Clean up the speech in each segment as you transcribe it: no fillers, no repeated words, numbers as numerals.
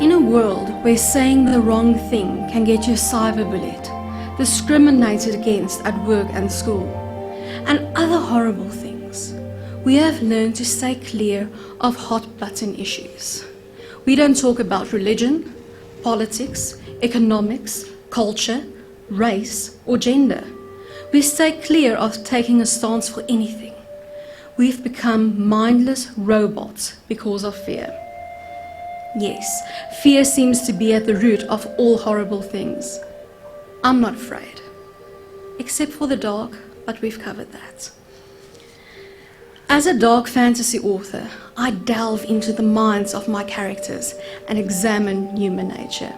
In a world where saying the wrong thing can get you cyberbullied, discriminated against at work and school, and other horrible things, we have learned to stay clear of hot-button issues. We don't talk about religion, politics, economics, culture, race, or gender. We stay clear of taking a stance for anything. We've become mindless robots because of fear. Yes, fear seems to be at the root of all horrible things. I'm not afraid, except for the dark, but we've covered that. As a dark fantasy author, I delve into the minds of my characters and examine human nature.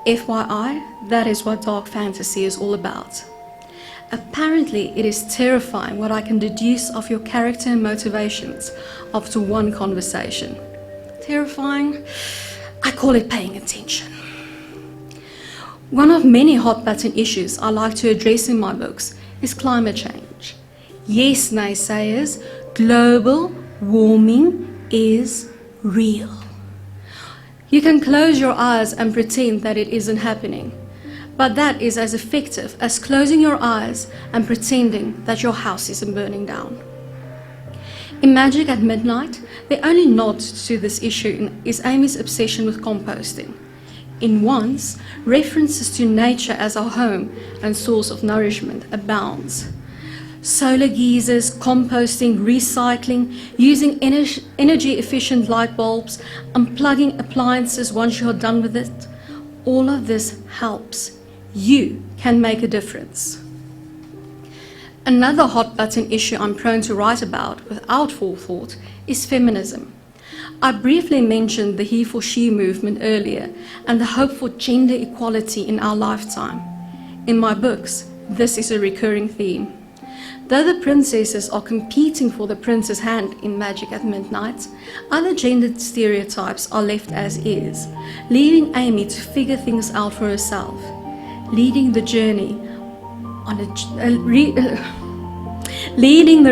FYI, that is what dark fantasy is all about. Apparently, it is terrifying what I can deduce of your character and motivations after one conversation. Terrifying? I call it paying attention. One of many hot-button issues I like to address in my books is climate change. Yes, naysayers, global warming is real. You can close your eyes and pretend that it isn't happening, but that is as effective as closing your eyes and pretending that your house isn't burning down. In Magic at Midnight, the only nod to this issue is Amy's obsession with composting. In Once, references to nature as our home and source of nourishment abounds. Solar geysers, composting, recycling, using energy-efficient light bulbs, unplugging appliances once you're done with it, all of this helps. You can make a difference. Another hot-button issue I'm prone to write about without forethought is feminism. I briefly mentioned the he for she movement earlier and the hope for gender equality in our lifetime. In my books, this is a recurring theme. Though the princesses are competing for the prince's hand in Magic at Midnight, other gendered stereotypes are left as is, leaving Amy to figure things out for herself, leading the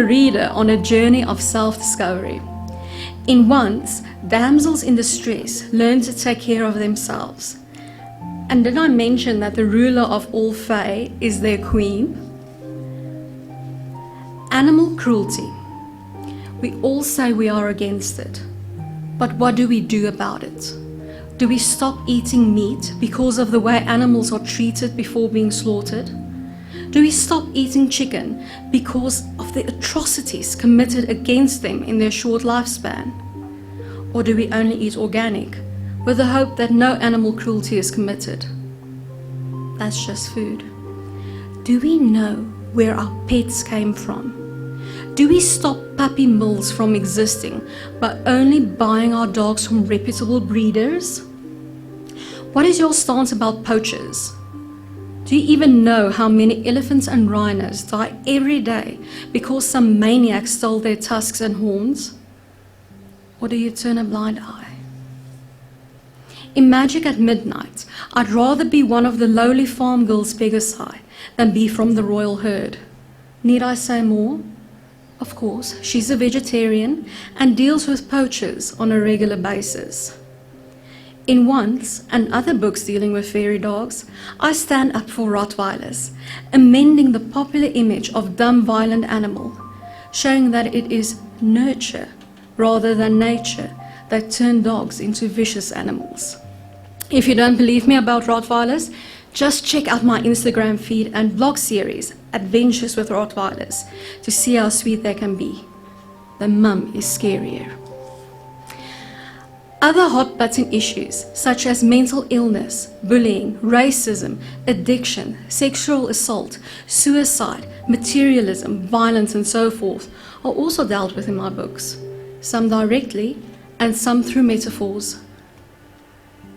reader on a journey of self-discovery. In Once, damsels in distress learn to take care of themselves. And did I mention that the ruler of all Fae is their queen? Animal cruelty. We all say we are against it, but what do we do about it? Do we stop eating meat because of the way animals are treated before being slaughtered? Do we stop eating chicken because of the atrocities committed against them in their short lifespan? Or do we only eat organic with the hope that no animal cruelty is committed? That's just food. Do we know where our pets came from? Do we stop puppy mills from existing by only buying our dogs from reputable breeders? What is your stance about poachers? Do you even know how many elephants and rhinos die every day because some maniac stole their tusks and horns? Or do you turn a blind eye? In Magic at Midnight, I'd rather be one of the lowly farm girls Pegasi than be from the royal herd. Need I say more? Of course, she's a vegetarian and deals with poachers on a regular basis. In Once, and other books dealing with fairy dogs, I stand up for Rottweilers, amending the popular image of dumb, violent animal, showing that it is nurture rather than nature that turned dogs into vicious animals. If you don't believe me about Rottweilers, just check out my Instagram feed and blog series, Adventures with Rottweilers, to see how sweet they can be. The mum is scarier. Other hot-button issues, such as mental illness, bullying, racism, addiction, sexual assault, suicide, materialism, violence, and so forth, are also dealt with in my books, some directly and some through metaphors.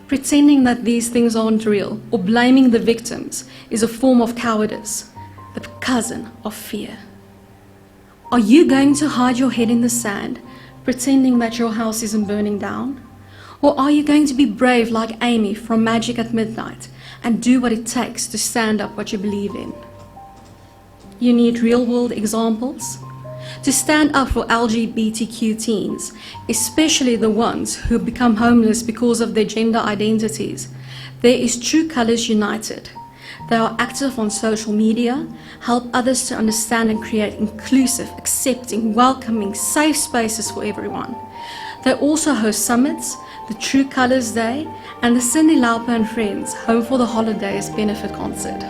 Pretending that these things aren't real or blaming the victims is a form of cowardice, the cousin of fear. Are you going to hide your head in the sand, pretending that your house isn't burning down? Or are you going to be brave like Amy from Magic at Midnight and do what it takes to stand up what you believe in? You need real-world examples? to stand up for LGBTQ teens, especially the ones who become homeless because of their gender identities. There is True Colours United. They are active on social media, help others to understand and create inclusive, accepting, welcoming, safe spaces for everyone. They also host summits, the True Colours Day, and the Cyndi Lauper and Friends Home for the Holidays benefit concert.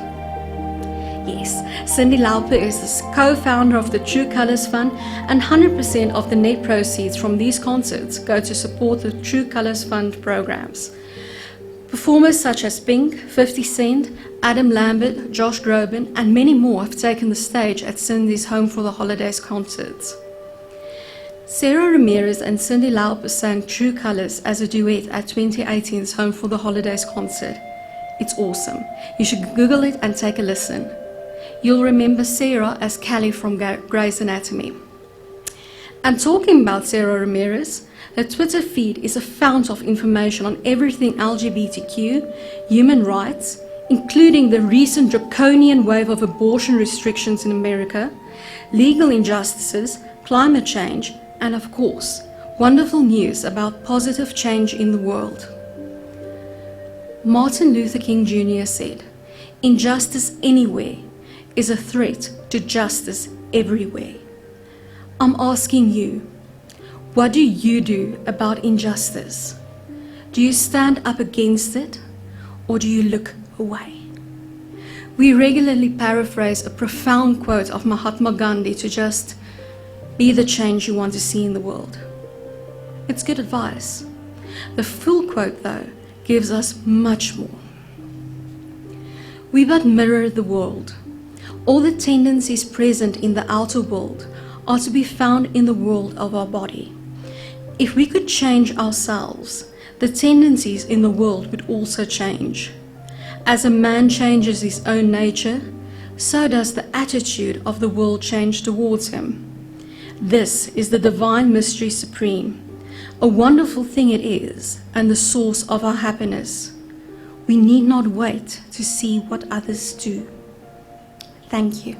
Yes, Cyndi Lauper is the co-founder of the True Colours Fund, and 100% of the net proceeds from these concerts go to support the True Colours Fund programs. Performers such as Pink, 50 Cent, Adam Lambert, Josh Groban, and many more have taken the stage at Cyndi's Home for the Holidays concerts. Sarah Ramirez and Cyndi Lauper sang True Colours as a duet at 2018's Home for the Holidays concert. It's awesome. You should Google it and take a listen. You'll remember Sarah as Callie from Grey's Anatomy. And talking about Sarah Ramirez, her Twitter feed is a fount of information on everything LGBTQ, human rights, including the recent draconian wave of abortion restrictions in America, legal injustices, climate change, and of course, wonderful news about positive change in the world. Martin Luther King Jr. said, "Injustice anywhere is a threat to justice everywhere." I'm asking you, what do you do about injustice? Do you stand up against it, or do you look away? We regularly paraphrase a profound quote of Mahatma Gandhi to just be the change you want to see in the world. It's good advice. The full quote, though, gives us much more. We but mirror the world. All the tendencies present in the outer world are to be found in the world of our body. If we could change ourselves, the tendencies in the world would also change. As a man changes his own nature, so does the attitude of the world change towards him. This is the divine mystery supreme. A wonderful thing it is, and the source of our happiness. We need not wait to see what others do. Thank you.